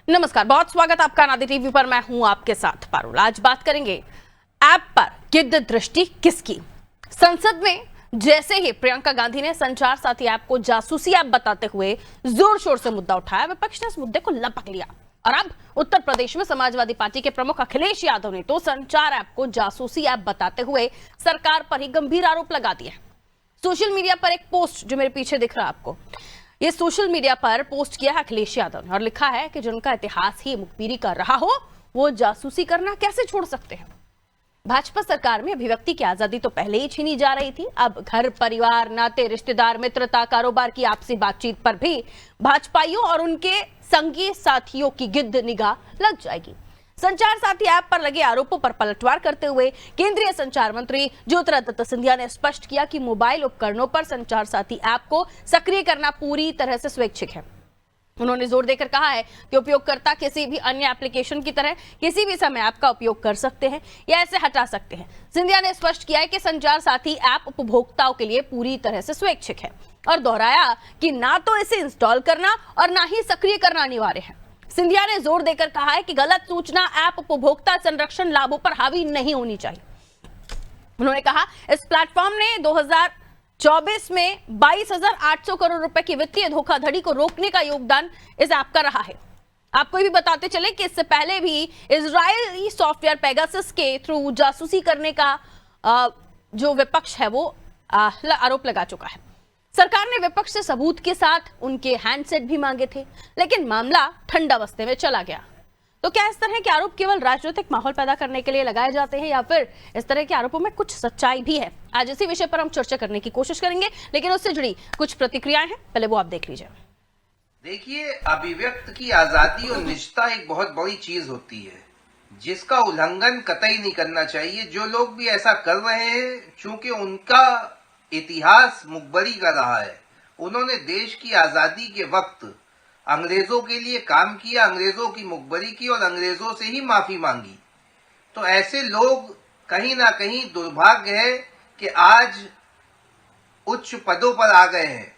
नमस्कार, बहुत स्वागत आपका नादी टीवी पर। मैं हूं आपके साथ पारुल। आज बात करेंगे ऐप पर गिद्ध दृष्टि किसकी। संसद में जैसे ही प्रियंका गांधी ने संचार साथी ऐप को जासूसी ऐप बताते हुए जोर शोर से मुद्दा उठाया, विपक्ष ने इस मुद्दे को लपक लिया और अब उत्तर प्रदेश में समाजवादी पार्टी के प्रमुख अखिलेश यादव ने तो संचार ऐप को जासूसी ऐप बताते हुए सरकार पर ही गंभीर आरोप लगा दिए। सोशल मीडिया पर एक पोस्ट जो मेरे पीछे दिख रहा है आपको, ये सोशल मीडिया पर पोस्ट किया है अखिलेश यादव ने और लिखा है कि जिनका इतिहास ही मुखबिरी कर रहा हो वो जासूसी करना कैसे छोड़ सकते हैं। भाजपा सरकार में अभिव्यक्ति की आजादी तो पहले ही छीनी जा रही थी, अब घर परिवार नाते रिश्तेदार मित्रता कारोबार की आपसी बातचीत पर भी भाजपाइयों और उनके संगी साथियों की गिद्ध निगाह लग जाएगी। संचार साथी ऐप पर लगे आरोपों पर पलटवार करते हुए केंद्रीय संचार मंत्री ज्योतिरादित्य सिंधिया ने स्पष्ट किया कि मोबाइल उपकरणों पर संचार साथी ऐप को सक्रिय करना पूरी तरह से स्वैच्छिक है। उन्होंने जोर देकर कहा है कि उपयोगकर्ता किसी भी अन्य एप्लीकेशन की तरह किसी भी समय ऐप का उपयोग कर सकते हैं या इसे हटा सकते हैं। सिंधिया ने स्पष्ट किया है कि संचार साथी ऐप उपभोक्ताओं के लिए पूरी तरह से स्वैच्छिक है और दोहराया कि ना तो इसे इंस्टॉल करना और ना ही सक्रिय करना अनिवार्य है। सिंधिया ने जोर देकर कहा है कि गलत सूचना ऐप उपभोक्ता संरक्षण लाभों पर हावी नहीं होनी चाहिए। उन्होंने कहा इस प्लेटफॉर्म ने 2024 में 22,800 करोड़ रुपए की वित्तीय धोखाधड़ी को रोकने का योगदान इस ऐप का रहा है। आपको भी बताते चले कि इससे पहले भी इजरायली सॉफ्टवेयर पेगासस के थ्रू जासूसी करने का जो विपक्ष है वो आरोप लगा चुका है। सरकार ने विपक्ष से सबूत के साथ उनके हैंडसेट भी मांगे थे, लेकिन मामला ठंडा बस्ते में चला गया। तो क्या इस तरह के आरोप केवल राजनीतिक माहौल पैदा करने के लिए लगाए जाते हैं या फिर इस तरह के आरोपों में कुछ सच्चाई भी है? आज इसी विषय पर हम चर्चा करने की कोशिश करेंगे, लेकिन उससे जुड़ी कुछ प्रतिक्रियाएं हैं, पहले वो आप देख लीजिए। देखिए, अभिव्यक्त की आजादी और निजता एक बहुत बड़ी चीज होती है जिसका उल्लंघन कतई नहीं करना चाहिए। जो लोग भी ऐसा कर रहे हैं, चूंकि उनका इतिहास मुखबरी का रहा है, उन्होंने देश की आजादी के वक्त अंग्रेजों के लिए काम किया, अंग्रेजों की मुखबरी की और अंग्रेजों से ही माफी मांगी। तो ऐसे लोग कहीं ना कहीं दुर्भाग्य है कि आज उच्च पदों पर आ गए हैं।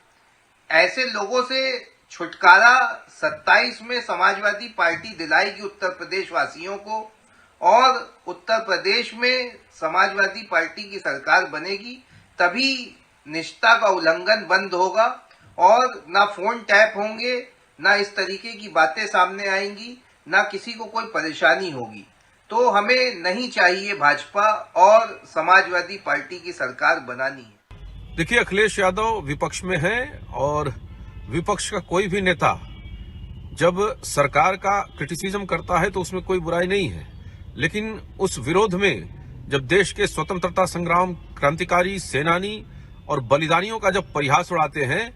ऐसे लोगों से छुटकारा 27 में समाजवादी पार्टी दिलाएगी उत्तर प्रदेश वासियों को और उत्तर प्रदेश में समाजवादी पार्टी की सरकार बनेगी। तभी निष्ठा का उल्लंघन बंद होगा और ना फोन टैप होंगे, ना इस तरीके की बातें सामने आएंगी, ना किसी को कोई परेशानी होगी। तो हमें नहीं चाहिए भाजपा और समाजवादी पार्टी की सरकार बनानी है। देखिए, अखिलेश यादव विपक्ष में है और विपक्ष का कोई भी नेता जब सरकार का क्रिटिसिज्म करता है तो उसमें कोई बुराई नहीं है, लेकिन उस विरोध में जब देश के स्वतंत्रता संग्राम क्रांतिकारी सेनानी और बलिदानियों का जब परिहास उड़ाते हैं,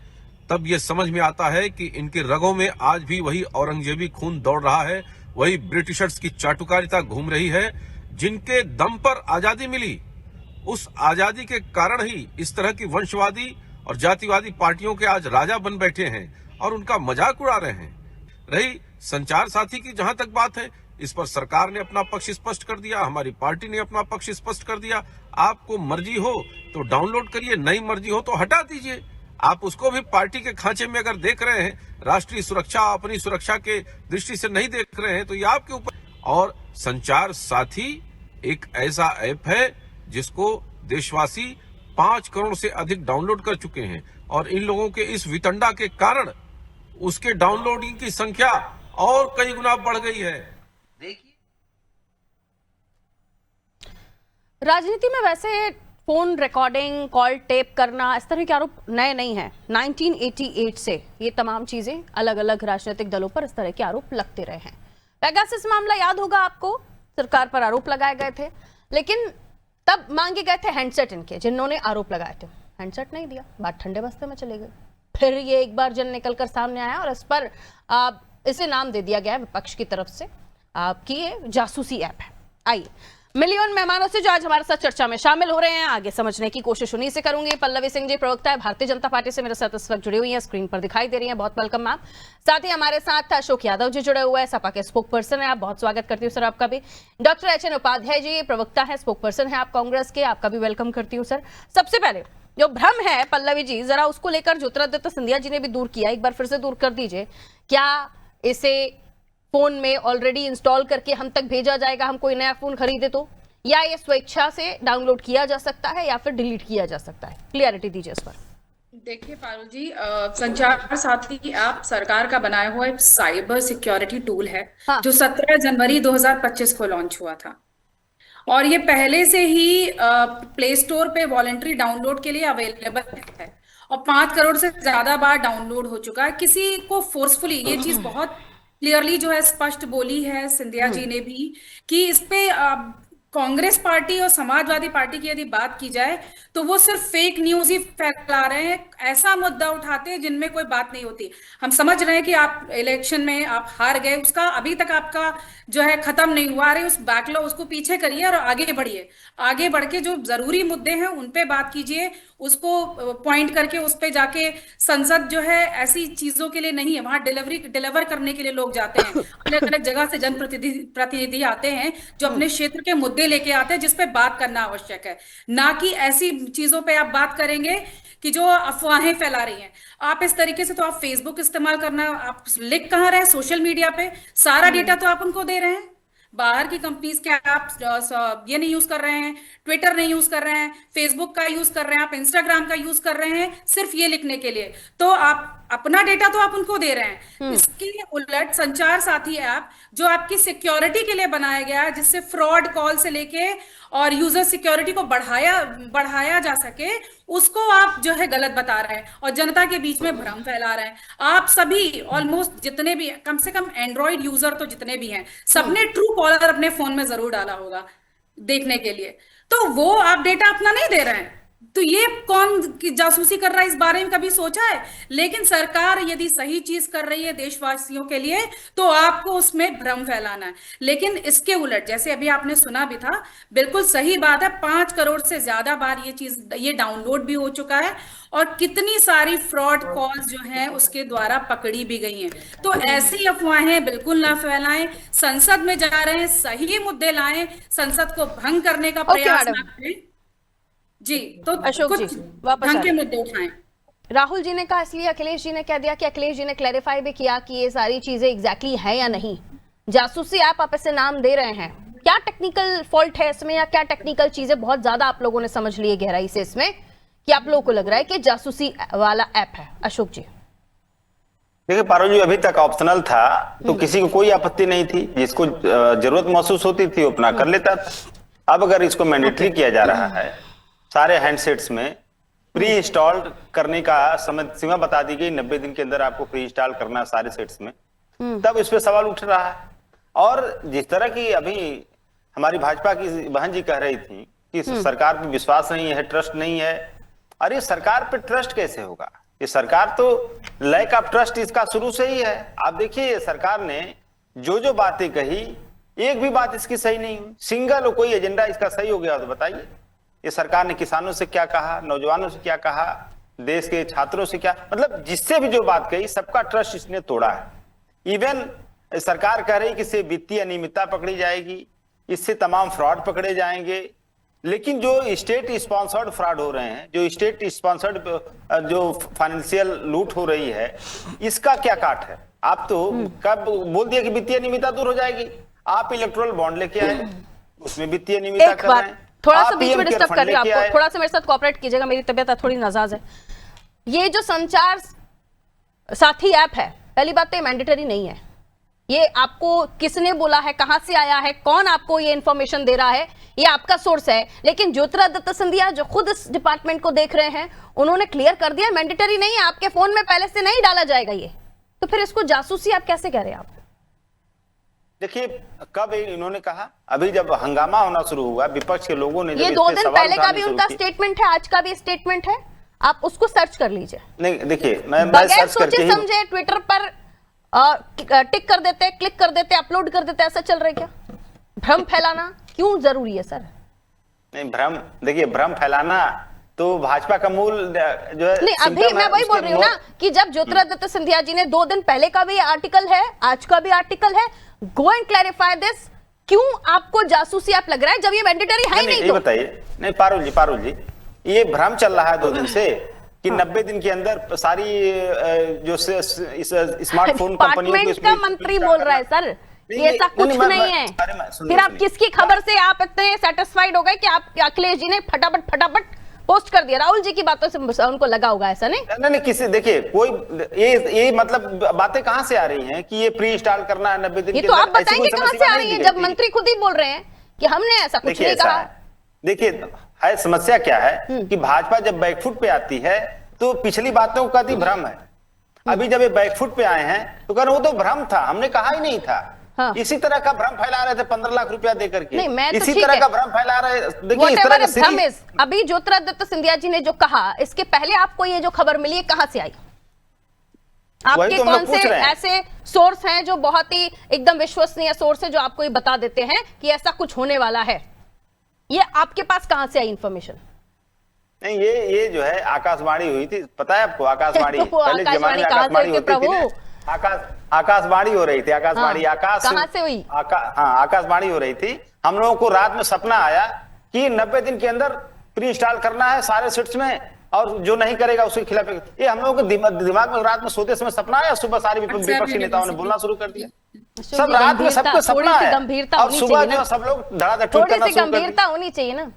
तब ये समझ में आता है कि इनके रगों में आज भी वही औरंगजेबी खून दौड़ रहा है, वही ब्रिटिशर्स की चाटुकारिता घूम रही है। जिनके दम पर आजादी मिली, उस आजादी के कारण ही इस तरह की वंशवादी और जातिवादी पार्टियों के आज राजा बन बैठे हैं और उनका मजाक उड़ा रहे हैं। रही संचार साथी की जहां तक बात है, इस पर सरकार ने अपना पक्ष स्पष्ट कर दिया, हमारी पार्टी ने अपना पक्ष स्पष्ट कर दिया। आपको मर्जी हो तो डाउनलोड करिए, नहीं मर्जी हो तो हटा दीजिए। आप उसको भी पार्टी के खांचे में अगर देख रहे हैं, राष्ट्रीय सुरक्षा अपनी सुरक्षा के दृष्टि से नहीं देख रहे हैं, तो ये आपके ऊपर। और संचार साथी एक ऐसा ऐप है जिसको देशवासी 5 करोड़ से अधिक डाउनलोड कर चुके हैं और इन लोगों के इस वितंडा के कारण उसके डाउनलोडिंग की संख्या और कई गुना बढ़ गई है। राजनीति में वैसे फोन रिकॉर्डिंग, कॉल टेप करना, इस तरह के आरोप नए नहीं हैं। 1988 से ये तमाम चीजें अलग अलग राजनीतिक दलों पर इस तरह के आरोप लगते रहे हैं। पेगासस मामला याद होगा आपको, सरकार पर आरोप लगाए गए थे, लेकिन तब मांगे गए थे हैंडसेट इनके, जिन्होंने आरोप लगाए थे। हैंडसेट नहीं दिया, बात ठंडे बस्ते में चली गई। फिर ये एक बार जन निकलकर सामने आया और इस पर इसे नाम दे दिया गया विपक्ष की तरफ से कि ये जासूसी ऐप है। आइए मिलियन मेहमानों से जो आज हमारे साथ चर्चा में शामिल हो रहे हैं, आगे समझने की कोशिश उन्हीं से करूंगी। पल्लवी सिंह जी प्रवक्ता है भारतीय जनता पार्टी से, मेरे साथ इस वक्त जुड़ी हुई हैं, स्क्रीन पर दिखाई दे रही हैं, बहुत वेलकम मैम। साथ ही हमारे साथ अशोक यादव जी जुड़े हुए हैं, सपा के स्पोक पर्सन है, आप बहुत स्वागत करती हूँ सर आपका भी। Doctor H.N.. उपाध्याय जी प्रवक्ता है, स्पोक पर्सन है आप कांग्रेस के, आपका भी वेलकम करती हूँ सर। सबसे पहले जो भ्रम है पल्लवी जी, जरा उसको लेकर ज्योतिरादित्य सिंधिया जी ने भी दूर किया, एक बार फिर से दूर कर दीजिए। क्या इसे फोन में ऑलरेडी इंस्टॉल करके हम तक भेजा जाएगा, हम कोई नया फोन खरीदे तो, या ये स्वेच्छा से डाउनलोड किया जा सकता है या फिर डिलीट किया जा सकता है? क्लियरिटी दीजिए इस पर। देखिए पारुल जी, संचार साथी ऐप सरकार का बनाया हुआ एक साइबर सिक्योरिटी टूल है। हाँ। जो 17 जनवरी 2025 को लॉन्च हुआ था और ये पहले से ही प्ले स्टोर पे वॉलंटरी डाउनलोड के लिए अवेलेबल है और 5 करोड़ से ज्यादा बार डाउनलोड हो चुका है। किसी को फोर्सफुली ये चीज बहुत क्लियरली जो है स्पष्ट बोली है सिंधिया जी ने भी कि इस पे कांग्रेस पार्टी और समाजवादी पार्टी की यदि बात की जाए तो वो सिर्फ फेक न्यूज ही फैला रहे हैं, ऐसा मुद्दा उठाते हैं जिनमें कोई बात नहीं होती। हम समझ रहे हैं कि आप इलेक्शन में आप हार गए, उसका अभी तक आपका जो है खत्म नहीं हुआ, अरे उस बैकलॉग उसको पीछे करिए और आगे बढ़िए। आगे बढ़ के जो जरूरी मुद्दे हैं उन पे बात कीजिए, उसको पॉइंट करके उस पे जाके। संसद जो है ऐसी चीजों के लिए नहीं है, वहां डिलीवर करने के लिए लोग जाते हैं। अलग अलग जगह से जनप्रतिनिधि आते हैं जो अपने क्षेत्र के मुद्दे लेके आते हैं जिस पे बात करना आवश्यक है, ना कि ऐसी चीजों पे आप बात करेंगे कि जो अफवाहें फैला रही हैं। आप इस तरीके से तो आप फेसबुक इस्तेमाल करना, आप लिख कहाँ रहे हैं सोशल मीडिया पे, सारा डेटा तो आप उनको दे रहे हैं। बाहर की कंपनीज के आप ये नहीं यूज कर रहे हैं, ट्विटर नहीं यूज कर रहे हैं, फेसबुक का यूज कर रहे हैं, आप इंस्टाग्राम का यूज कर रहे हैं सिर्फ ये लिखने के लिए, तो आप अपना डेटा तो आप उनको दे रहे हैं। इसके उलट संचार साथी ऐप जो आपकी सिक्योरिटी के लिए बनाया गया है, जिससे फ्रॉड कॉल से लेके और यूजर सिक्योरिटी को बढ़ाया जा सके, उसको आप जो है गलत बता रहे हैं और जनता के बीच में भ्रम फैला रहे हैं। आप सभी ऑलमोस्ट जितने भी कम से कम एंड्रॉइड यूजर तो जितने भी हैं, सबने ट्रू कॉलर अपने फोन में जरूर डाला होगा देखने के लिए, तो वो आप डेटा अपना नहीं दे रहे हैं। तो ये कौन जासूसी कर रहा है इस बारे में कभी सोचा है? लेकिन सरकार यदि सही चीज कर रही है देशवासियों के लिए तो आपको उसमें भ्रम फैलाना है। लेकिन इसके उलट जैसे अभी आपने सुना भी था, बिल्कुल सही बात है, 5 करोड़ से ज्यादा बार ये डाउनलोड भी हो चुका है और कितनी सारी फ्रॉड कॉल्स जो हैं उसके द्वारा पकड़ी भी गई हैं। तो ऐसी अफवाहें बिल्कुल ना फैलाएं, संसद में जा रहे हैं सही मुद्दे लाएं, संसद को भंग करने का प्रयास ना करें जी। तो अशोक कुछ जी वापस ढंग के मुद्दे उठाएं। राहुल जी ने कहा, इसलिए अखिलेश जी ने कह दिया कि अखिलेश जी ने क्लैरिफाई भी किया कि ये सारी चीजें एग्जैक्टली है या नहीं। जासूसी आप इसे नाम दे रहे हैं, क्या टेक्निकल फॉल्ट है इसमें या क्या टेक्निकल चीजें बहुत ज्यादा आप लोगों ने समझ ली है गहराई से इसमें कि आप लोगों को लग रहा है कि जासूसी वाला ऐप है? अशोक जी देखिए पारुल जी, अभी तक ऑप्शनल था तो किसी को कोई आपत्ति नहीं थी, जिसको जरूरत महसूस होती थी अपना कर लेता था। अब अगर इसको मैंडेटरी किया जा रहा है, सारे हैंडसेट्स में प्री इंस्टॉल्ड करने का समय सीमा बता दी गई, 90 दिन के अंदर आपको प्री इंस्टॉल करना है सारे सेट्स में, तब इस पे सवाल उठ रहा है। और जिस तरह की अभी हमारी भाजपा की बहन जी कह रही थी कि सरकार पे विश्वास नहीं है, ट्रस्ट नहीं है, अरे सरकार पे ट्रस्ट कैसे होगा? ये सरकार तो लैक ऑफ ट्रस्ट इसका शुरू से ही है। आप देखिए सरकार ने जो बातें कही, एक भी बात इसकी सही नहीं हुई। सिंगल कोई एजेंडा इसका सही हो गया तो बताइए। ये सरकार ने किसानों से क्या कहा, नौजवानों से क्या कहा, देश के छात्रों से क्या, मतलब जिससे भी जो बात कही सबका ट्रस्ट इसने तोड़ा है। इवन सरकार कह रही कि इससे वित्तीय अनियमितता पकड़ी जाएगी, इससे तमाम फ्रॉड पकड़े जाएंगे, लेकिन जो स्टेट स्पॉन्सर्ड फ्रॉड हो रहे हैं, जो स्टेट स्पॉन्सर्ड जो फाइनेंशियल लूट हो रही है, इसका क्या काट है? आप तो कब बोल दिया कि वित्तीय अनियमितता दूर हो जाएगी, आप इलेक्टोरल बॉन्ड लेके आए, उसमें वित्तीय अनियमितता कर रहे हैं। थोड़ा सा बीच में डिस्टर्ब कर रही हूं आपको, थोड़ा सा मेरे साथ कोऑपरेट कीजिएगा, मेरी तबीयत थोड़ी नाजाज है। ये जो संचार साथी ऐप है, पहली बात तो ये मैंडेटरी नहीं है। ये आपको किसने बोला है, कहां से आया है, कौन आपको ये इंफॉर्मेशन दे रहा है, ये आपका सोर्स है। लेकिन ज्योतिरादित्य सिंधिया जो खुद इस डिपार्टमेंट को देख रहे हैं, उन्होंने क्लियर कर दिया मैंडेटरी नहीं है, आपके फोन में पहले से नहीं डाला जाएगा ये। तो फिर इसको जासूसी आप कैसे कह रहे हैं? आप देखिए कब इन्होंने कहा, अभी जब हंगामा होना शुरू हुआ, विपक्ष के लोगों ने ये 2 दिन पहले का भी उनका स्टेटमेंट है, आज का भी स्टेटमेंट है, आप उसको सर्च कर लीजिए। नहीं देखिए, मैं बगैर सर्च करके सोचे समझे ट्विटर पर टिक कर देते, क्लिक कर देते, अपलोड कर देते, ऐसा चल रहा है क्या? भ्रम फैलाना क्यों जरूरी है सर? नहीं भ्रम, देखिए भ्रम फैलाना तो भाजपा का मूल जो है नहीं, अभी मैं वही बोल रही हूँ ना कि जब ज्योतिरादित्य सिंधिया जी ने 2 दिन पहले का भी आर्टिकल है, आज का भी आर्टिकल है, गो एंड क्लैरिफाई दिस। क्यों आपको जासूसी आप लग रहा है जब ये मैंडेटरी है ही नहीं? तो बताइए। नहीं पारुल जी, ये भ्रम चल रहा है 2 दिन से कि 90 दिन के अंदर सारी जो स्मार्टफोन कंपनियों का मंत्री बोल रहा है सर, कि ऐसा कुछ नहीं है। फिर आप किसकी खबर से आप इतने सेटिस्फाइड हो गए कि आप अखिलेश जी ने फटाफट पोस्ट कर दिया? राहुल जी की बातों से उनको लगा होगा, ऐसा नहीं? नहीं, किसी देखिए कोई ये मतलब बातें कहां से आ रही हैं कि ये प्री इंस्टॉल करना है 90 दिन ये के तो आप अंदर, ऐसी बताएंगे कोई कहां समस्या से आ नहीं रही है दी जब गई थी। मंत्री खुद ही बोल रहे हैं कि हमने ऐसा कुछ देखिए नहीं ऐसा कहा। है, देखिए है समस्या क्या है कि भाजपा जब बैकफुट पे आती है तो पिछली बातों का भी भ्रम है। अभी जब ये बैकफुट पे आए हैं तो कह रहे वो तो भ्रम था, हमने कहा ही नहीं था। हाँ। इसी तरह का भ्रम फैला रहे थे 15 लाख रुपया देकर के। नहीं, मैं तो इसी ठीक तरह है। का भ्रम फैला रहे, देखिए इस Whatever तरह का a भ्रम is, अभी ज्योतिरादित्य सिंधिया जी ने जो कहा, इसके पहले आपको ये जो खबर मिली है कहां से आई? आपके तो हम लोग कौन पूछ से रहे हैं। ऐसे सोर्स हैं जो बहुत ही एकदम विश्वसनीय सोर्स है जो आपको ये बता देते हैं कि ऐसा कुछ होने वाला है? ये आपके पास कहां से आई इंफॉर्मेशन? नहीं, ये जो है आकाशवाणी हुई थी, पता है आपको? आकाशवाणी तो पहले के जमाने में कहां से आकाशवाणी हुई थी होती थी प्रभु? ना, आकाशवाणी हो रही थी, आकाशवाणी। हाँ, आकाश कहां से हुई? हाँ, आकाशवाणी हो रही थी। हम लोगों को रात में सपना आया कि 90 दिन के अंदर प्री इंस्टॉल करना है सारे सीट्स में, और जो नहीं करेगा उसके खिलाफ। ये हम लोगों के दिमाग में रात में सोते समय सपना आया, सुबह सारे विपक्षी नेताओं ने बोलना शुरू कर दिया। सब रात में सबको सपना है, और सुबह जो सब लोग धड़ाधड़ ट्वीट करना थोड़ी सी शुरू कर दिया। गंभीरता होनी चाहिए ना।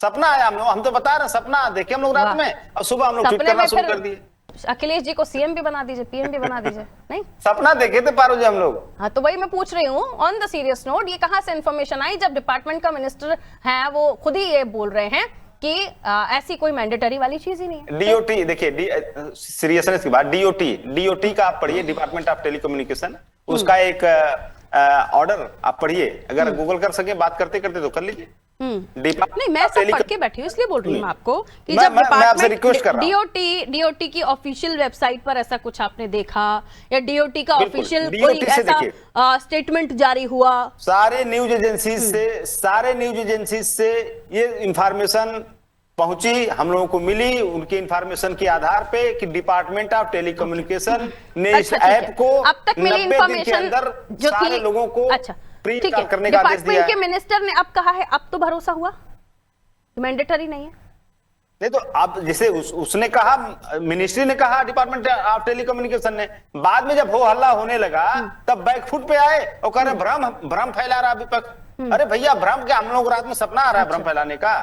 सपना आया हम तो बता रहे हैं, सपना देखे हम लोग रात में, और सुबह हम लोग ट्वीट सपने करना में शुरू फिर कर दिए। अखिलेश जी को सीएम भी बना दीजिए, पीएम भी बना दीजिए। नहीं, सपना देखे थे पारो जी हम लोग। हाँ, तो वही मैं पूछ रही हूँ ऑन द सीरियस नोट, ये कहाँ से इंफॉर्मेशन आई जब डिपार्टमेंट का मिनिस्टर है वो खुद ही ये बोल रहे हैं कि ऐसी कोई मैंडेटरी वाली चीज ही नहीं है? डीओटी देखिए, सीरियसनेस की बात, डीओटी का आप पढ़िए, डिपार्टमेंट ऑफ टेलीकम्युनिकेशन, उसका एक ऑर्डर आप पढ़िए, अगर गूगल कर सके बात करते करते तो कर लीजिए। नहीं, मैं सब पढ़ के बैठी हूँ, इसलिए बोल रही हूँ मैं आपको कि मैं- जब मैं आपसे रिक्वेस्ट कर रहा हूँ। डीओटी की ऑफिशियल वेबसाइट पर ऐसा कुछ आपने देखा, या डीओटी का बिल्कुल, ऑफिशियल DOT कोई से ऐसा देखिए। स्टेटमेंट जारी हुआ? सारे न्यूज एजेंसी से ये इंफॉर्मेशन पहुंची, हम लोगों को मिली, उनकी इंफॉर्मेशन के आधार पे कि डिपार्टमेंट ऑफ टेलीकम्युनिकेशन ने इस अच्छा, ठीक ऐप है। को अब तक मिली 90 दिन के इंफॉर्मेशन अंदर जो सारे कि लोगों को अच्छा प्री ठीक है, करने का आदेश दिया डिपार्टमेंट के है। मिनिस्टर ने अब कहा है, अब तो भरोसा हुआ, मैंडेटरी नहीं है। नहीं तो अब जैसे उसने कहा, मिनिस्ट्री ने कहा, डिपार्टमेंट ऑफ टेलीकम्युनिकेशन ने, बाद में जब हो हल्ला होने लगा तब बैकफुट पे आए और कह रहे भ्रम फैला रहा विपक्ष। अरे भैया, भ्रम क्या, हम लोग रात में सपना आ रहा है भ्रम फैलाने का,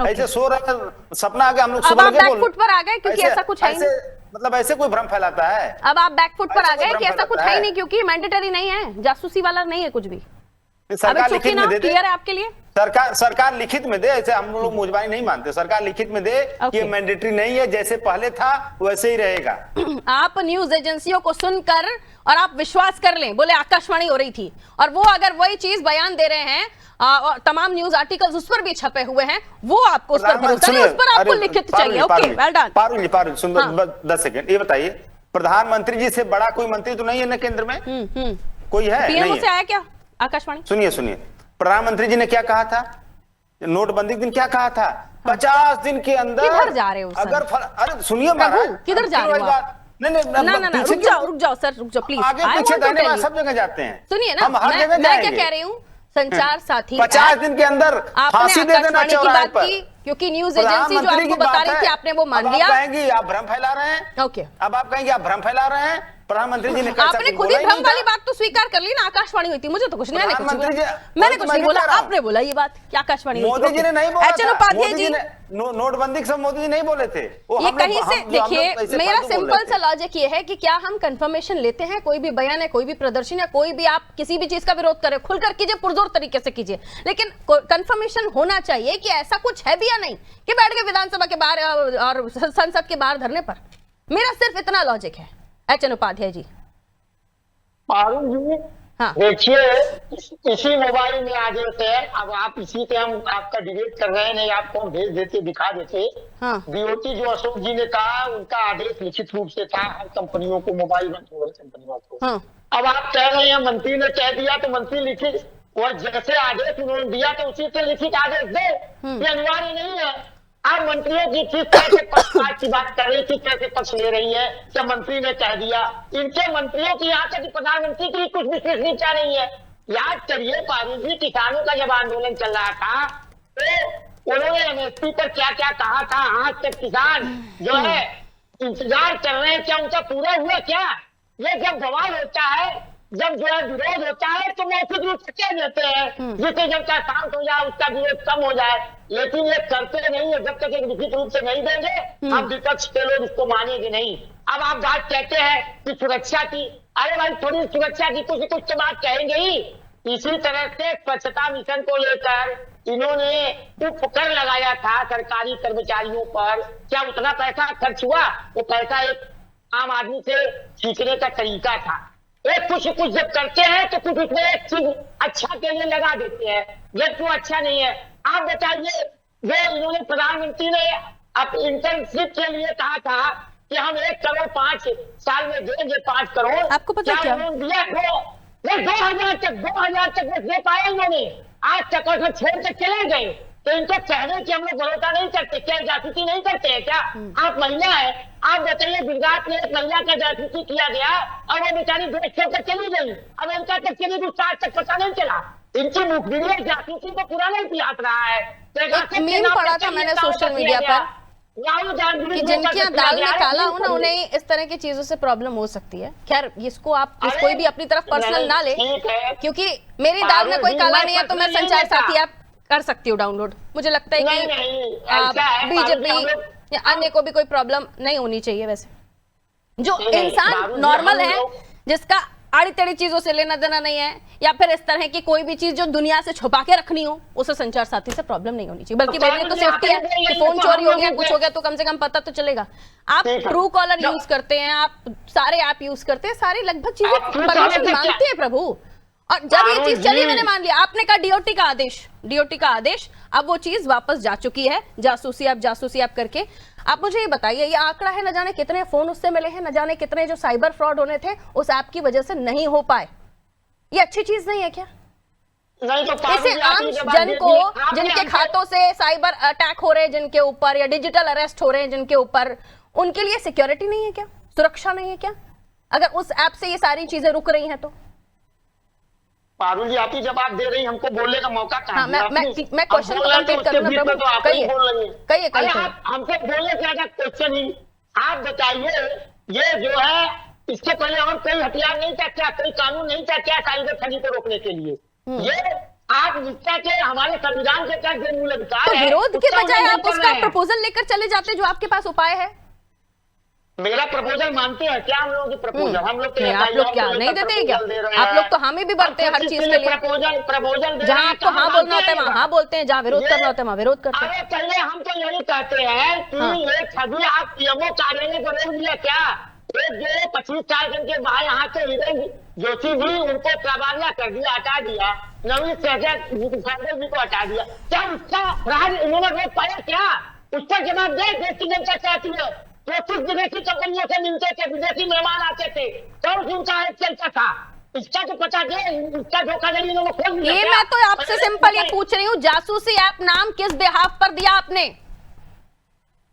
ऐसे सो रहे, सपना आ गया, हम लोग अब सुबह आप लगे बैकफुट पर आ गए क्योंकि ऐसा कुछ है ही नहीं। मतलब ऐसे कोई भ्रम फैलाता है? अब आप बैकफुट पर ऐसा आ कोई गए भ्रम कि ऐसा कुछ फैलाता है ही है? नहीं, क्योंकि मैंडेटरी नहीं है, जासूसी वाला नहीं है कुछ भी। सरकार लिखित में दे दे, क्लियर है आपके लिए? सरकार लिखित में दे, ऐसे हम लोग मुजबानी नहीं मानते, सरकार लिखित में दे कि ये मैंडेटरी नहीं है, जैसे पहले था वैसे ही रहेगा। आप न्यूज एजेंसियों को सुनकर और आप विश्वास कर लें, बोले आकाशवाणी हो रही थी, और वो अगर वही चीज बयान दे रहे हैं और तमाम न्यूज आर्टिकल्स उस पर भी छपे हुए हैं, वो आपको उस पर भरोसा नहीं, उस पर आपको लिखित चाहिए। Okay, well done. पारुल सुंदर, 10 सेकंड ये बताइए, प्रधानमंत्री जी से बड़ा कोई मंत्री तो नहीं है ना केंद्र में? कोई है? पीएमओ नहीं से है। आया क्या आकाशवाणी? सुनिए, प्रधानमंत्री जी ने क्या कहा था नोटबंदी के दिन? क्या कहा था? 50 दिन के अंदर किधर जा रहे हो सर? अगर अरे सुनिए महाराज, किधर जा रहे हो आप? नहीं, ना, रुक जाओ सर, रुक जाओ प्लीज। आगे पीछे दाहिने बाएं सब जगह जाते हैं। सुनिए ना, हम हर जगह मैं क्या जाएंगे। कह रही हूँ, संचार साथी 50 दिन के अंदर फांसी आपने दे देना आकाशवाणी की चौराहे बात पर। की, क्योंकि न्यूज एजेंसी जो प्रधानमंत्री आपको की बता बात रही थी है। आपने वो मान अब लिया। आप कहेंगी आप भ्रम फैला रहे हैं। ओके, अब आप कहेंगे आप भ्रम फैला रहे हैं, प्रधानमंत्री जी ने कैसा आपने कुछ खुद बोला ही ही भ्रम नहीं था। वाली बात तो स्वीकार कर ली ना, आकाशवाणी हुई थी, मुझे तो कुछ नहीं, मैंने कुछ नहीं प्रधानमंत्री बोला, जी- मैंने तो कुछ मैं नहीं क्या बोला, कह रहा हूं? आपने बोला ये बात कि आकाशवाणी हुई थी। मोदी जी ने नहीं बोला एचएन था। उपाध्याय मोदी जी ने नोटबंदी के समय मोदी जी नहीं बोले थे। वो ये हम लोग- कहीं से हम- जो हम देखिए, लोग ऐसे मेरा फालतू बोल सिंपल रहे सा थे। लॉजिक ये है कि क्या हम कंफर्मेशन लेते हैं, कोई भी बयान है, कोई भी प्रदर्शन है, कोई भी आप किसी भी चीज का विरोध करें, खुलकर कीजिए, पुरजोर तरीके से कीजिए, लेकिन कंफर्मेशन होना चाहिए कि ऐसा कुछ है भी या नहीं, कि बैठ के विधानसभा के बाहर और संसद के बाहर धरने पर। मेरा सिर्फ इतना लॉजिक है। एचएन उपाध्याय जी। पारुल जी, हाँ, देखिए, इसी मोबाइल में आगे से अब आप इसी पे हम आपका डिबेट कर रहे हैं, नहीं आपको हम भेज देते, दिखा देते। हाँ, बीओटी जो अशोक जी ने कहा, उनका आदेश लिखित रूप से था हर कंपनियों को, मोबाइल कंपनियों को। हाँ, अब आप कह रहे हैं मंत्री ने कह दिया तो मंत्री लिखित, और जैसे आदेश उन्होंने दिया तो उसी से लिखित आदेश दे, ये अनिवार्य नहीं है। आप मंत्रियों की किस कैसे पक्षपात की बात कर रही थी, कैसे पक्ष ले रही है कि मंत्री ने कह दिया। इनके मंत्रियों की यहाँ तक प्रधानमंत्री की कुछ विश्वसनीयता नहीं है। याद करिए पारुल जी, किसानों का जब आंदोलन चल रहा था तो उन्होंने एमएसपी पर क्या क्या कहा था, आज तक किसान जो है इंतजार कर रहे हैं, क्या उनका पूरा हुआ क्या? ये जब बवाल होता है, जब जो है विरोध होता है तो मौखिक रूप से कह देते हैं, जिससे जनता शांत हो जाए, उसका विरोध कम हो जाए। लेकिन ये करते नहीं है, जब तक एक लिखित रूप से नहीं देंगे हम विपक्ष के लोग इसको मानेंगे नहीं। अब आप बात कहते हैं कि सुरक्षा की, अरे भाई थोड़ी सुरक्षा की कुछ तो बात कहेंगे ही। इसी तरह से स्वच्छता मिशन को लेकर इन्होंने उपकर लगाया था सरकारी कर्मचारियों पर, क्या उतना पैसा खर्च हुआ? वो पैसा एक आम आदमी से सीखने का तरीका था। एक कुछ जब करते हैं तो कुछ उसमें एक चीज अच्छा के लिए लगा देते हैं, जबकि वो अच्छा नहीं है। आप बताइए, जो इन्होंने प्रधानमंत्री ने अब इंटर्नशिप के लिए कहा था कि हम 1 करोड़ 5 साल में देंगे 5 करोड़, आपको पता क्या उन्होंने दिया? 2000 तक बस दे पाए इन्होंने, आज तक और छोड़ के चले गए। तो इनको कहने की हम लोग भरोसा नहीं करते क्या? जासूसी नहीं करते हैं क्या? आप महिला है, आप बताइए गुजरात में एक महिला का जासूसी किया गया और वो बेचारी देश छोड़कर चली गई, अमेरिका तक चली गई, 7 तक पता नहीं चला। इनकी मुखबिरी जासूसी को पूरा नहीं पियात रहा है। एक मीम पढ़ा था मैंने सोशल मीडिया पर कि जिनके यहाँ दाल में काला हो ना, उन्हें इस तरह की चीजों से प्रॉब्लम हो सकती है। खैर इसको आप कोई भी अपनी तरफ पर्सनल ना ले, क्योंकि मेरी दाल में कोई काला नहीं है तो मैं संचार साथी ऐप कर सकती हूँ डाउनलोड। मुझे लगता है कि बीजेपी या अन्य को भी कोई प्रॉब्लम नहीं होनी चाहिए। वैसे जो इंसान नॉर्मल है, जिसका आड़ी तड़ी चीजों से लेना देना नहीं है, या फिर इस तरह की कोई भी चीज जो दुनिया से छुपा के रखनी हो, उसे संचार साथी से प्रॉब्लम नहीं होनी चाहिए। बल्कि मेरे तो सेफ्टी है कि फोन चोरी हो गया, कुछ हो गया तो कम से कम पता तो चलेगा। आप ट्रू कॉलर यूज करते हैं, आप सारे ऐप यूज करते हैं, सारी लगभग चीजें परमिशन मांगती है प्रभु। और जब ये चीज चली, मैंने मान लिया, आपने कहा डीओटी का आदेश, अब वो चीज वापस जा चुकी है। जासूसी ऐप करके आप मुझे ये बताइए, ये आंकड़ा है, न जाने कितने फोन उससे मिले हैं, न जाने कितने जो साइबर फ्रॉड होने थे उस ऐप की वजह से नहीं हो पाए। ये अच्छी चीज नहीं है क्या? नहीं तो इसे आम जन को, जिनके खातों से साइबर अटैक हो रहे हैं जिनके ऊपर, या डिजिटल अरेस्ट हो रहे हैं जिनके ऊपर, उनके लिए सिक्योरिटी नहीं है क्या? सुरक्षा नहीं है क्या, अगर उस ऐप से ये सारी चीजें रुक रही हैं तो? पारुल जी, आप ही जवाब दे रही, हमको बोलने का मौका कहाँ? हाँ, मैं क्वेश्चन को कंप्लीट करूंगा प्रभु। कहिए हमसे बोलने का क्वेश्चन ही। आप बताइए, ये जो है इसके पहले और कोई हथियार नहीं था क्या? कोई कानून नहीं था क्या साइबर ठगी को रोकने के लिए? ये आप निष्ठा के हमारे संविधान के तहत जो मूल अधिकार है, विरोध के बजाय आप उसका प्रपोजल लेकर चले जाते जो आपके पास उपाय है। मेरा प्रपोजल मानते हैं क्या? हम लोगों की प्रपोजल हम लोग आप लोग क्या नहीं देते क्या? आप लोग तो हामी भी बढ़ते हैं हर चीज के लिए। प्रपोजल जहाँ आपको हाँ बोलना होता है वहाँ हाँ बोलते हैं, जहाँ विरोध करना होता है वहाँ विरोध करते हैं। पहले हम तो यही कहते हैं कि ये छवि आप पीएमओ कार्यालय को रोक दिया क्या? जो 25 साल के बाद यहाँ से हिरेन जोशी भी, उनको तबादला कर दिया, हटा दिया। नवीन सहगल जी को हटा दिया, क्या उसका राज इन्होंने रोक पाया क्या? उसका जवाब दे। देश की जनता चाहती है। 34 विदेशी कंपनियों से मिलते थे, विदेशी मेहमान आते थे, तब उनका ऐप चलता था। इसका तो पता दे, इसका धोखाधड़ी इन्होंने खोल दिया। ये मैं तो आपसे सिंपल ये पूछ रही हूँ, जासूसी ऐप नाम किस बिहाफ पर दिया आपने?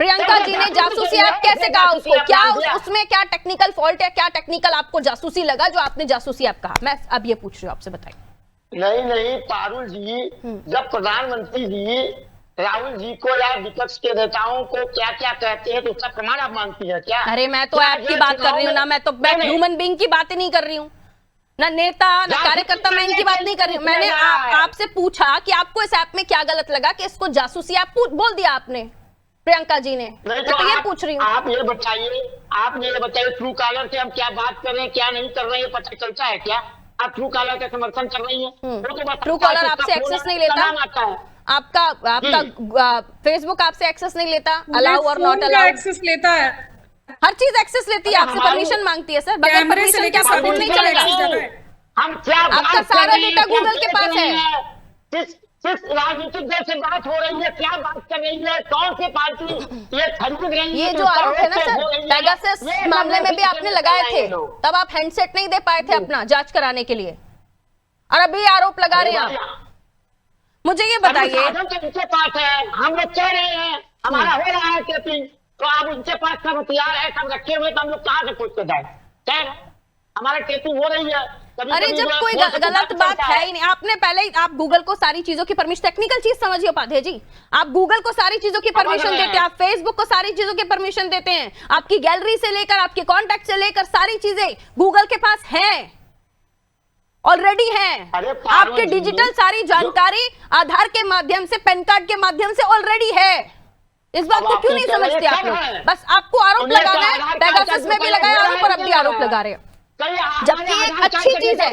प्रियंका जी ने जासूसी ऐप कैसे कहा उसको? क्या उसमें क्या टेक्निकल फॉल्ट है? क्या टेक्निकल आपको जासूसी लगा जो आपने जासूसी ऐप कहा? मैं अब ये पूछ रही हूँ आपसे, बताइए। नहीं पारुल जी, जब प्रधानमंत्री जी राहुल जी को या विपक्ष के नेताओं को क्या क्या कहते हैं तो उसका प्रमाण आप मांगती है क्या? अरे मैं तो ऐप की बात कर रही हूँ ना, मैं तो ह्यूमन बीइंग की बात ही नहीं कर रही हूँ, ना नेता ना कार्यकर्ता, मैं इनकी बात नहीं कर रही हूँ। मैंने आपसे पूछा कि आपको इस ऐप में क्या गलत लगा कि इसको जासूसी ऐप बोल दिया आपने, प्रियंका जी ने, तो ये पूछ रही हूँ। आप ये बताइए ट्रू कॉलर से हम क्या बात कर रहे हैं, क्या नहीं कर रहे हैं, पता चलता है क्या? आप ट्रू कॉलर का समर्थन कर रही है? ट्रू कॉलर आपसे एक्सेस नहीं लेता, आपका फेसबुक आपसे एक्सेस नहीं लेता, अलाउ और नॉट अलाउ एक्सेस लेता है, हर चीज एक्सेस लेती है, आपसे परमिशन मांगती है। सर बगैर परमिशन क्या फोन नहीं चलेगा? हम क्या आपका सारा डेटा गूगल के पास है। किस राजनीतिक दल से बात हो रही है, क्या बात कर रही है, कौन सी पार्टी ये खरीद रही है? ये जो आरोप है ना सर, पेगासस मामले में भी आपने लगाए थे, तब आप हैंडसेट नहीं दे पाए थे अपना जांच कराने के लिए, और अभी आरोप लगा रहे हैं। मुझे ये बताइए, उनके पास है, हम लोग कह रहे हैं हमारा हो रहा है टेपिंग, तो आप उनके पास सब हथियार है, सब रखे हुए, तो हम लोग कहाँ से पूछ के जाए? खैर हमारा टेपिंग हो रही है। अरे जब कोई गलत बात है ही नहीं, आपने पहले आप गूगल को सारी चीजों की परमिशन, टेक्निकल चीज समझिए उपाध्याय जी, आप गूगल को सारी चीजों की परमिशन देते हैं, आप फेसबुक को सारी चीजों की परमिशन देते हैं, आपकी गैलरी से लेकर आपके कॉन्टैक्ट से लेकर सारी चीजें गूगल के पास हैं। ऑलरेडी हैं। अरे पारो आपके जी, डिजिटल सारी जानकारी आधार के माध्यम से, पैन कार्ड के माध्यम से ऑलरेडी है। इस बात को क्यों नहीं समझते आप लोग? बस आपको आरोप उन्हें तो लगाना है। आधार कार्ड पेगासस में भी का लगाया आरोप और अब भी नहीं आरोप लगा लगा रहे हैं, कहीं जबकि ये एक अच्छी चीज है।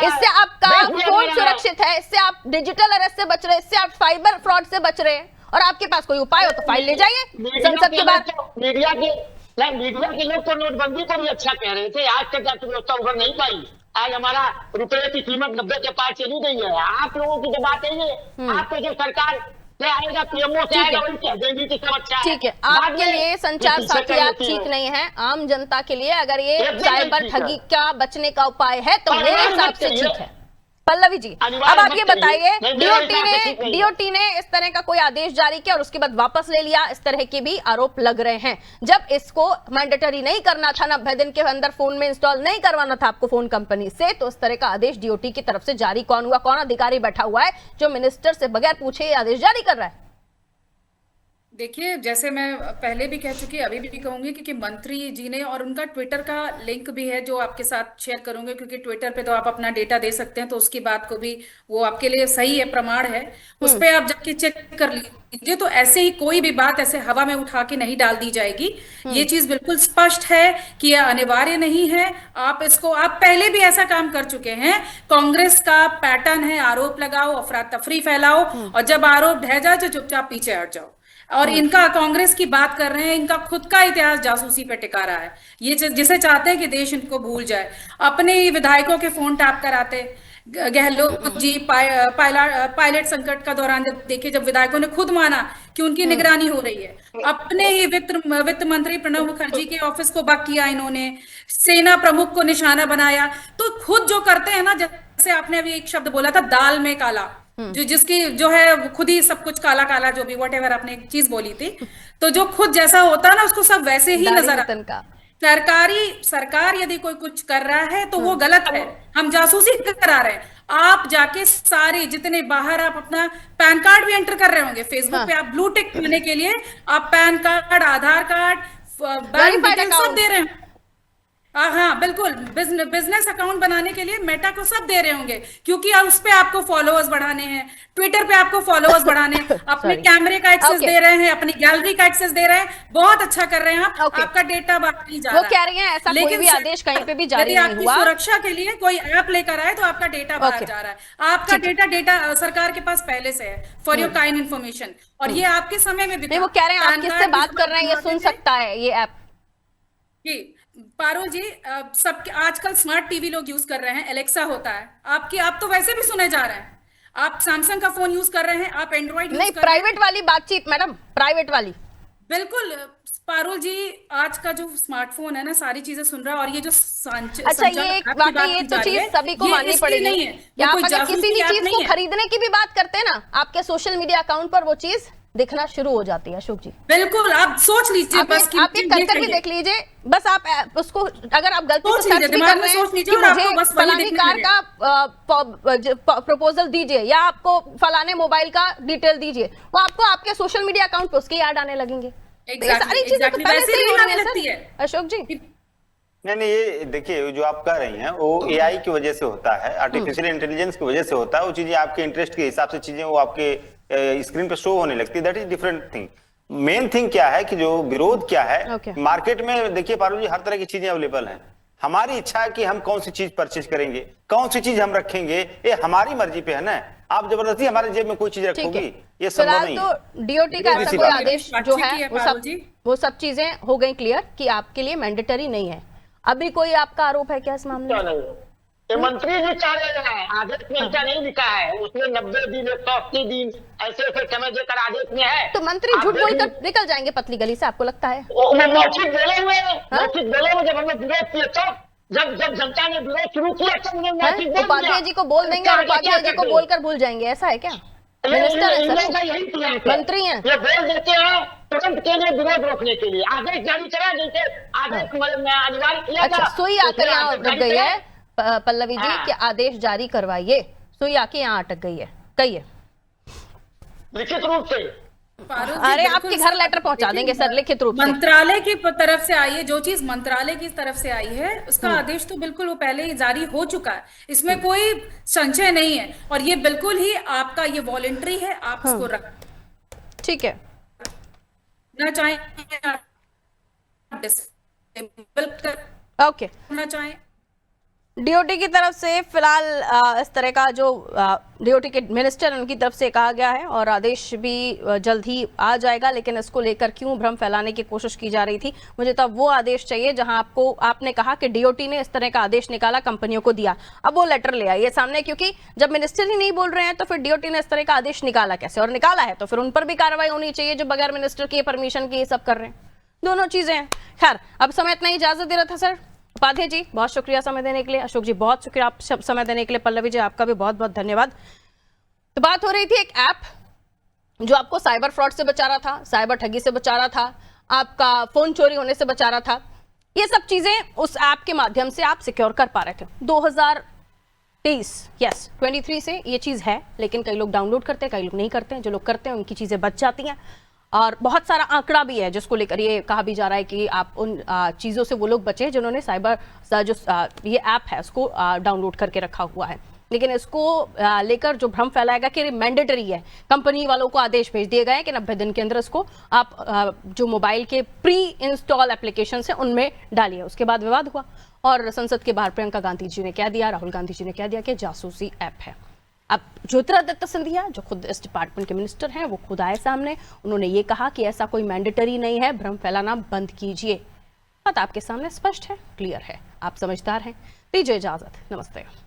इससे आपका फोन सुरक्षित है, इससे आप डिजिटल अरेस्ट से बच रहे हैं, इससे आप साइबर फ्रॉड से बच रहे हैं। और आपके पास कोई उपाय हो तो फाइल ले जाइए संसद के बाद। मीडिया के लोग तो नोटबंदी को भी अच्छा कह रहे थे, आज तक अर्थव्यवस्था उभर नहीं पाई। आज हमारा रुपये की कीमत 90 के पार चली गई है। आप लोगों की जो बात है ये आपको जो सरकार से आएगा, पीएमओ से आएगा, वही कह देंगी कि सब अच्छा है। ठीक है, आपके लिए संचार साथी आप ठीक नहीं है, आम जनता के लिए अगर ये साइबर ठगी का बचने का उपाय है तो मेरे हिसाब से ठीक है। पल्लवी जी, अब आप ये बताइए, डीओटी ने इस तरह का कोई आदेश जारी किया और उसके बाद वापस ले लिया, इस तरह के भी आरोप लग रहे हैं। जब इसको मैंडेटरी नहीं करना था, 90 दिन के अंदर फोन में इंस्टॉल नहीं करवाना था आपको फोन कंपनी से, तो इस तरह का आदेश डीओटी की तरफ से जारी कौन हुआ? कौन अधिकारी बैठा हुआ है जो मिनिस्टर से बगैर पूछे ये आदेश जारी कर रहा है? देखिए, जैसे मैं पहले भी कह चुकी, अभी भी कहूंगी, क्योंकि मंत्री जी ने, और उनका ट्विटर का लिंक भी है जो आपके साथ शेयर करूंगे, क्योंकि ट्विटर पे तो आप अपना डेटा दे सकते हैं, तो उसकी बात को भी, वो आपके लिए सही है, प्रमाण है, उस पे आप जाके चेक कर लीजिए। तो ऐसे ही कोई भी बात ऐसे हवा में उठा के नहीं डाल दी जाएगी। ये चीज बिल्कुल स्पष्ट है कि यह अनिवार्य नहीं है। आप पहले भी ऐसा काम कर चुके हैं। कांग्रेस का पैटर्न है, आरोप लगाओ, अफरा तफरी फैलाओ, और जब आरोप ढह जाए तो चुपचाप पीछे हट जाओ। और इनका, कांग्रेस की बात कर रहे हैं, इनका खुद का इतिहास जासूसी पे टिका रहा है। ये जिसे चाहते हैं कि देश इनको भूल जाए। अपने ही विधायकों के फोन टैप कराते, गहलोत जी पायलट संकट का दौरान जब देखिए, जब विधायकों ने खुद माना कि उनकी निगरानी हो रही है, अपने ही वित्त मंत्री प्रणब मुखर्जी के ऑफिस को बक किया इन्होंने, सेना प्रमुख को निशाना बनाया। तो खुद जो करते हैं ना, जैसे आपने अभी एक शब्द बोला था, दाल में काला, जिसकी जो है खुद ही सब कुछ काला काला, जो भी वट एवर आपने एक चीज बोली थी, तो जो खुद जैसा होता है ना, उसको सब वैसे ही नजर आता है। सरकार यदि कोई कुछ कर रहा है तो वो गलत है, हम जासूसी करा रहे हैं। आप जाके सारे जितने बाहर, आप अपना पैन कार्ड भी एंटर कर रहे होंगे फेसबुक पे, आप ब्लू टिक करने के लिए आप पैन कार्ड, आधार कार्ड, बैंक डिटेल सब दे रहे हैं। हाँ बिल्कुल, बिजनेस अकाउंट बनाने के लिए मेटा को सब दे रहे होंगे, क्योंकि उस पे आपको फॉलोअर्स बढ़ाने हैं, ट्विटर पे आपको फॉलोअर्स बढ़ाने हैं, अपने कैमरे का एक्सेस दे रहे हैं, अपनी गैलरी का एक्सेस दे रहे हैं, बहुत अच्छा कर रहे हैं आप। आपका डेटा बाहर नहीं जा रहा है। वो कह रही हैं ऐसा कोई भी आदेश कहीं पे भी जारी नहीं हुआ। सुरक्षा के लिए कोई ऐप लेकर आए तो आपका डेटा बाहर जा रहा है। आपका डेटा सरकार के पास पहले से है, फॉर योर काइंड इन्फॉर्मेशन, और ये आपके समय में वो कह रहे हैं आप किससे बात कर रहे हैं ये सुन सकता है ये ऐप। पारुल जी, सब आजकल स्मार्ट टीवी लोग यूज कर रहे हैं, एलेक्सा होता है आपकी, आप तो वैसे भी सुने जा रहे हैं। आप सैमसंग का फोन यूज कर रहे हैं, आप एंड्रॉइड नहीं, प्राइवेट वाली बातचीत मैडम, प्राइवेट वाली। बिल्कुल पारुल जी, आज का जो स्मार्टफोन है ना, सारी चीजें सुन रहा है, और ये जो अच्छा, ये वाकई ये तो चीज सभी को माननी पड़ेगी। नहीं है, आप अगर किसी भी चीज को खरीदने की भी बात करते हैं ना, आपके सोशल मीडिया अकाउंट पर वो चीज दिखना शुरू हो जाती है। अशोक जी बिल्कुल, आप सोच लीजिए, बस आप ये कर भी देख लीजिए, बस आप उसको अगर आप गलती से सर्च भी कर रहे हैं कि मुझे फलानी कार का प्रपोजल दीजिए या आपको फलाने मोबाइल का डिटेल दीजिए, वो आपको आपके सोशल मीडिया अकाउंट पे उसके याद आने लगेंगे। सारी चीजें तो पहले से ही आने लगती है। अशोक जी नहीं, ये देखिए, जो आप कह रही हैं वो एआई की वजह से होता है, आर्टिफिशियल इंटेलिजेंस की वजह से होता है। वो चीजें आपके इंटरेस्ट के हिसाब से चीजें वो आपके स्क्रीन पे शो होने लगती है, that is different thing. Main thing क्या है कि जो विरोध क्या है, मार्केट में देखिए पारुल जी, हर तरह की चीजें अवेलेबल हैं। हमारी इच्छा है कि हम कौन सी चीज परचेज करेंगे, कौन सी चीज हम रखेंगे, ये हमारी मर्जी पे है ना। आप जबरदस्ती हमारे जेब में कोई चीज रखोगी, ये संभव नहीं है। तो डीओटी का ऐसा कोई आदेश जो है वो सब चीजें हो गई क्लियर कि आपके लिए मैंडेटरी नहीं है। अभी कोई आपका आरोप है क्या इस मामले में? ये मंत्री जी कह रहे हैं, आदेश में ऐसा नहीं लिखा है, उसमें 90 दिन 180 दिन ऐसे समय देकर आदेश में है। तो मंत्री झूठ बोलकर निकल जाएंगे पतली गली से, आपको लगता है? मौखिक बोले हुए जब हमने विरोध किया, तो जब जनता ने विरोध शुरू किया तब उन्होंने मौखिक बोल दिया। उपाध्याय जी को बोल देंगे और उपाध्याय जी को बोलकर भूल जाएंगे, ऐसा है क्या? मिनिस्टर है, मंत्री हैं, ये बोल देते हैं तुरंत के लिए विरोध रोकने के लिए आदेश जारी करा, जैसे आदेश अनिवार्य किया। अच्छा, सुई आकर यहाँ अटक गई है पल्लवी जी कि आदेश जारी करवाइए, सुई आके यहाँ अटक गई है, कहिए। लिखित रूप से फारूक जी, अरे बिल्कुल आपके घर सर। लेटर पहुंचा देखिए, देंगे सर लिखित रूप से। मंत्रालय की तरफ से आई है, जो चीज मंत्रालय की तरफ से आई है उसका आदेश तो बिल्कुल वो पहले ही जारी हो चुका है, इसमें कोई संशय नहीं है। और ये बिल्कुल ही आपका ये वॉलेंट्री है, आप इसको ठीक है, रखना चाहें, डिसेबल ओके। करना चाहें। डीओटी की तरफ से फिलहाल इस तरह का जो डीओटी के मिनिस्टर उनकी तरफ से कहा गया है और आदेश भी जल्द ही आ जाएगा, लेकिन इसको लेकर क्यों भ्रम फैलाने की कोशिश की जा रही थी। मुझे तो अब वो आदेश चाहिए जहां आपने कहा कि डीओटी ने इस तरह का आदेश निकाला, कंपनियों को दिया, अब वो लेटर ले आइए सामने, क्योंकि जब मिनिस्टर ही नहीं बोल रहे हैं तो फिर डीओटी ने इस तरह का आदेश निकाला कैसे, और निकाला है तो फिर उन पर भी कार्रवाई होनी चाहिए जो बगैर मिनिस्टर के परमिशन के ये सब कर रहे हैं। दोनों चीजें हैं। खैर, अब समय इतना ही इजाजत दे रहा था सर। उपाध्याय जी बहुत शुक्रिया समय देने के लिए, अशोक जी बहुत शुक्रिया आप समय देने के लिए, पल्लवी जी आपका भी बहुत बहुत धन्यवाद। तो बात हो रही थी एक ऐप जो आपको साइबर फ्रॉड से बचा रहा था, साइबर ठगी से बचा रहा था, आपका फोन चोरी होने से बचा रहा था। ये सब चीजें उस ऐप के माध्यम से आप सिक्योर कर पा रहे थे। 2023 से ये चीज है, लेकिन कई लोग डाउनलोड करते हैं, कई लोग नहीं करते हैं। जो लोग करते हैं उनकी चीजें बच जाती हैं। और बहुत सारा आंकड़ा भी है जिसको लेकर ये कहा भी जा रहा है कि आप उन चीज़ों से वो लोग बचे जिन्होंने साइबर जो ये ऐप है उसको डाउनलोड करके रखा हुआ है। लेकिन इसको लेकर जो भ्रम फैलाएगा कि मैंडेटरी है, कंपनी वालों को आदेश भेज दिए गए हैं कि 90 दिन के अंदर इसको आप जो मोबाइल के प्री इंस्टॉल एप्लीकेशन है उनमें डालिए। उसके बाद विवाद हुआ और संसद के बाहर प्रियंका गांधी जी ने कह दिया, राहुल गांधी जी ने कह दिया कि जासूसी ऐप है। अब ज्योतिरादित्य सिंधिया जो खुद इस डिपार्टमेंट के मिनिस्टर हैं वो खुद आए सामने, उन्होंने ये कहा कि ऐसा कोई मैंडेटरी नहीं है, भ्रम फैलाना बंद कीजिए। बात आपके सामने स्पष्ट है, क्लियर है, आप समझदार हैं। दीजिए इजाजत, नमस्ते।